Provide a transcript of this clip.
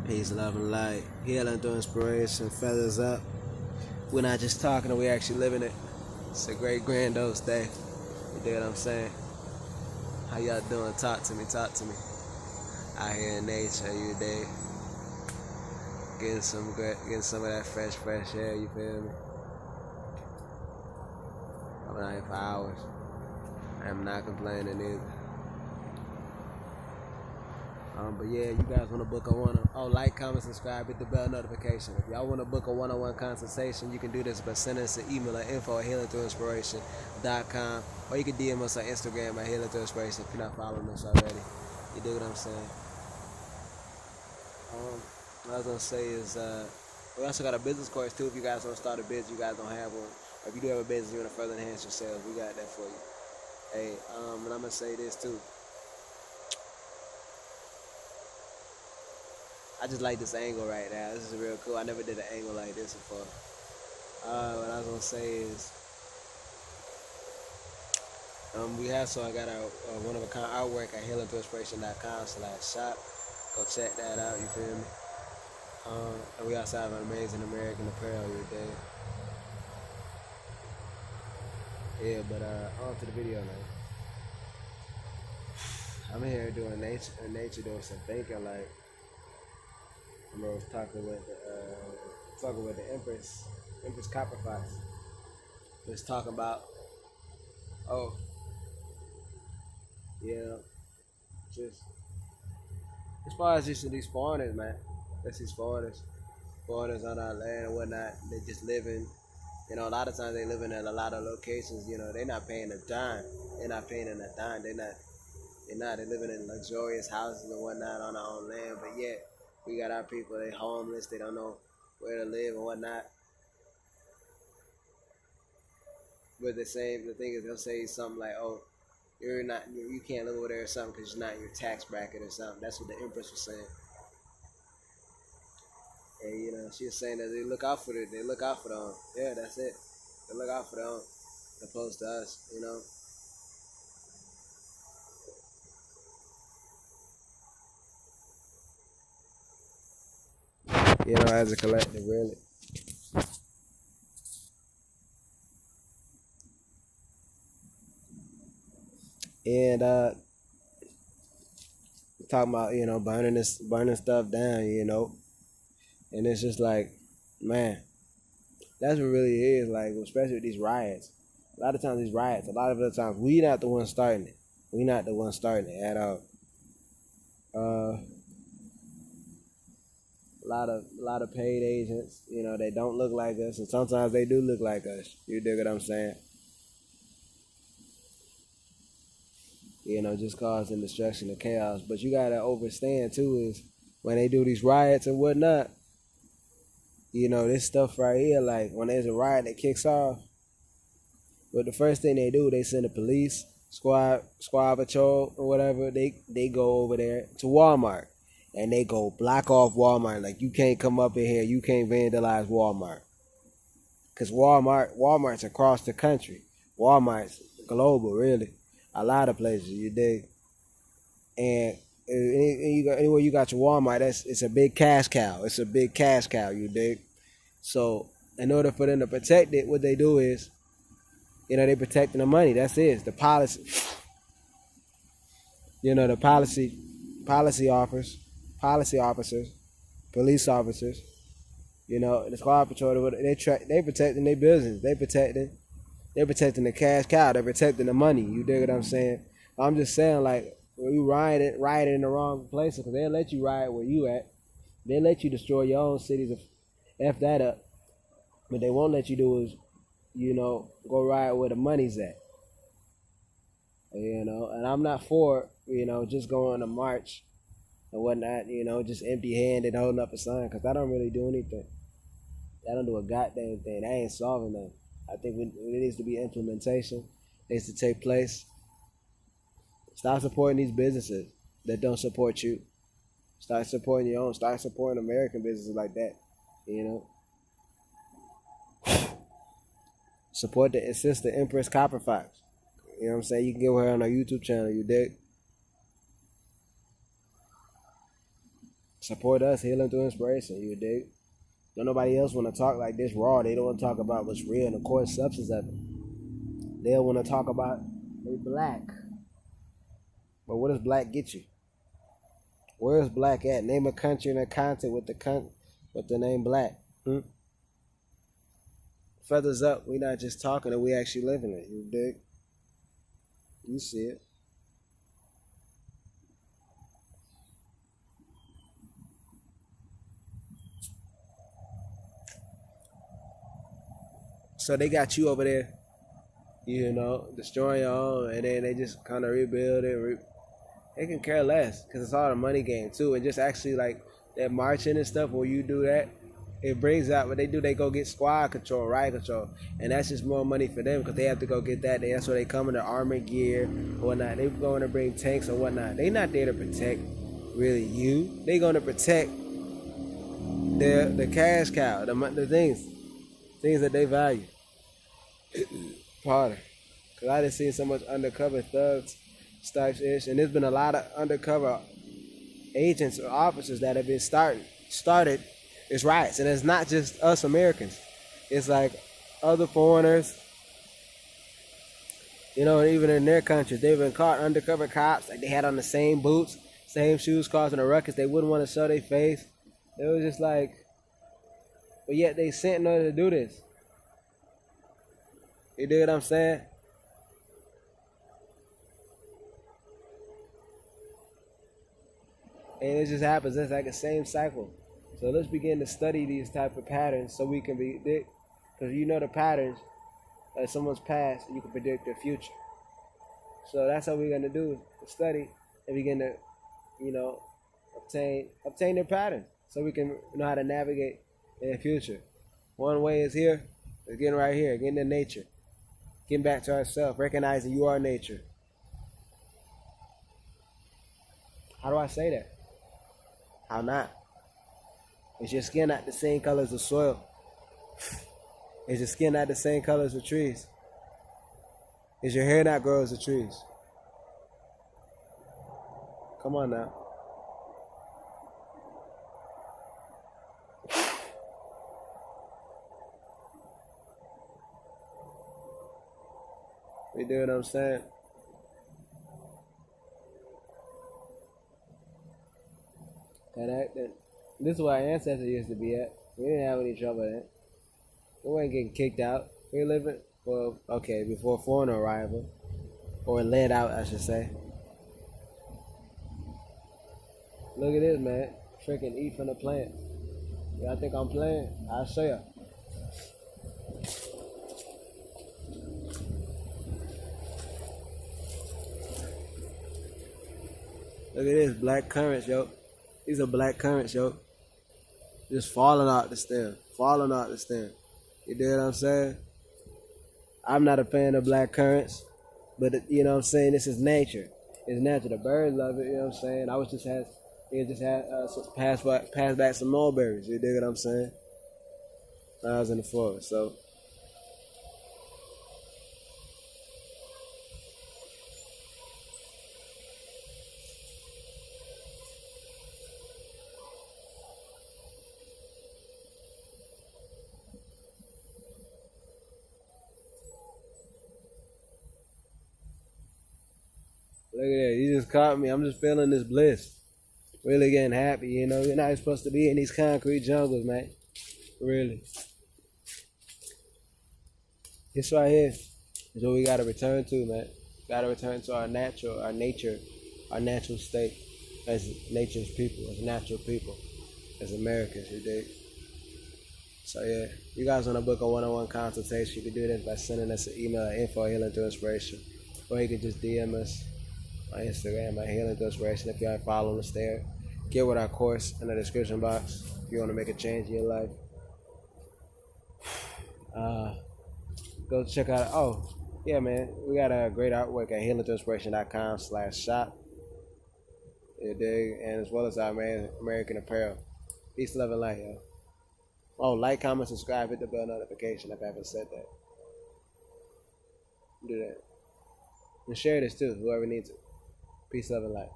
Peace, love, and light. Healing through inspiration, feathers up. We're not just talking, we're actually living it. It's a great granddose day. You dig what I'm saying? How y'all doing? Talk to me, talk to me. Out here in nature, you dig? Getting some of that fresh air, you feel me? I've been out here for hours. I'm not complaining either. But yeah, you guys want to book like, comment, subscribe, hit the bell notification. If y'all want to book a one-on-one consultation, you can do this by sending us an email at info@healingthroughinspiration.com, or you can DM us on Instagram at healingthroughinspiration if you're not following us already. You dig what I'm saying? What I was gonna say is we also got a business course too. If you guys want to start a business, you guys don't have one. Or if you do have a business, you want to further enhance your sales, we got that for you. Hey, and I'm gonna say this too. I just like this angle right now. This is real cool. I never did an angle like this before. What I was gonna say is, I got our one-of-a-kind artwork at healingthroughinspiration.com/shop. Go check that out. You feel me? And we also have an amazing American apparel every day. Yeah, but on to the video now. I'm here doing nature doing some thinking. Like, I was talking with the Empress Copper Fox. Let's talk about, just as far as just these foreigners, man. That's these foreigners on our land and whatnot. They just living, a lot of times they living in a lot of locations. They're not paying a dime. They're not paying in a dime. They're living in luxurious houses and whatnot on our own land, but yet we got our people, they homeless, they don't know where to live and whatnot. But the thing is, they'll say something like, "Oh, you can't live over there or something because you're not in your tax bracket or something." That's what the Empress was saying. And she was saying that they look out for them. Yeah, that's it. They look out for them, opposed to us. As a collective, really. And talking about burning stuff down, and it's just like, man, that's what really is, like, especially with these riots. A lot of the times we not the ones starting it. We not the ones starting it at all. A lot of paid agents, they don't look like us, and sometimes they do look like us. You dig what I'm saying? Just causing destruction and chaos. But you gotta understand too is when they do these riots and whatnot, this stuff right here, like when there's a riot that kicks off, but the first thing they do, they send a police squad patrol or whatever. They go over there to Walmart and they go block off Walmart. Like, you can't come up in here, you can't vandalize Walmart. Cause Walmart's across the country. Walmart's global, really. A lot of places, you dig. And anywhere you got your Walmart, it's a big cash cow. It's a big cash cow, you dig. So in order for them to protect it, what they do is, they protecting the money. That's it. It's the policy. The policy officers, police officers, the squad patrol. They protecting their business. They're protecting the cash cow. They're protecting the money. You dig what I'm saying? I'm just saying, like, when you rioting in the wrong places, because they'll let you riot where you at. They'll let you destroy your own cities if F that up. But they won't let you do is, go riot where the money's at. And I'm not for, just going to march and whatnot, just empty-handed holding up a sign, because I don't really do anything. I don't do a goddamn thing. I ain't solving nothing. I think it needs to be implementation. It needs to take place. Stop supporting these businesses that don't support you. Start supporting your own. Start supporting American businesses like that. Support the sister Empress Copper Fox. You know what I'm saying? You can get with her on our YouTube channel. You dig? Support us, healing through inspiration. You dig? Don't nobody else want to talk like this raw. They don't want to talk about what's real and the core substance of it. They want to talk about they black. But what does black get you? Where is black at? Name a country and a continent with the name black. Feathers up. We not just talking it, we actually living it. You dig? You see it. So they got you over there, destroying your own, and then they just kind of rebuild it. They can care less because it's all a money game too. And just actually like that marching and stuff, where you do that, it brings out what they do. They go get squad control, riot control, and that's just more money for them because they have to go get that. That's where they come in their armored gear or whatnot. They going to bring tanks or whatnot. They not there to protect really you. They going to protect the cash cow, the things that they value. Pardon. Because I just seen so much undercover thugs, type ish, and there's been a lot of undercover agents or officers that have been started as riots. And it's not just us Americans. It's like other foreigners, even in their countries. They've been caught undercover cops, like they had on the same boots, same shoes, causing a ruckus. They wouldn't want to show their face. It was just like, but yet they sent in order to do this. You dig what I'm saying? And it just happens. It's like the same cycle. So let's begin to study these type of patterns so we can predict. Because the patterns of someone's past, you can predict their future. So that's how we're going to do, study and begin to, obtain their patterns so we can know how to navigate in the future. One way is here, is getting right here, getting to nature. Getting back to ourselves, recognizing you are nature. How do I say that? How not? Is your skin not the same color as the soil? Is your skin not the same color as the trees? Is your hair not grow as the trees? Come on now. You do what I'm saying? This is where our ancestors used to be at. We didn't have any trouble then. We weren't getting kicked out. We were living, before foreign arrival. Or led out, I should say. Look at this, man. Freaking eat from the plant. Y'all think I'm playing? I'll show you. Look at this, black currants, yo. These are black currants, yo. Just falling out the stem. You dig what I'm saying? I'm not a fan of black currants, but this is nature. It's natural. The birds love it, you know what I'm saying? I was just had pass back some mulberries, you dig what I'm saying? I was in the forest, so. Look at that. You just caught me. I'm just feeling this bliss. Really getting happy, You're not supposed to be in these concrete jungles, man. Really. This right here is what we got to return to, man. Got to return to our nature, our natural state as nature's people, as natural people, as Americans, you dig? So, yeah. You guys want to book a one-on-one consultation, you can do this by sending us an email at info@healingthroughinspiration. Or you can just DM us on Instagram at Healing Through Inspiration if you aren't following us there. Get with our course in the description box if you want to make a change in your life. Go check out, man, we got a great artwork at healingthroughinspiration.com/shop. You dig? And as well as our American apparel. Peace, love, and light, yo. Oh, like, comment, subscribe, hit the bell notification if I haven't said that. Do that. And share this too, whoever needs it. Peace, love, and light.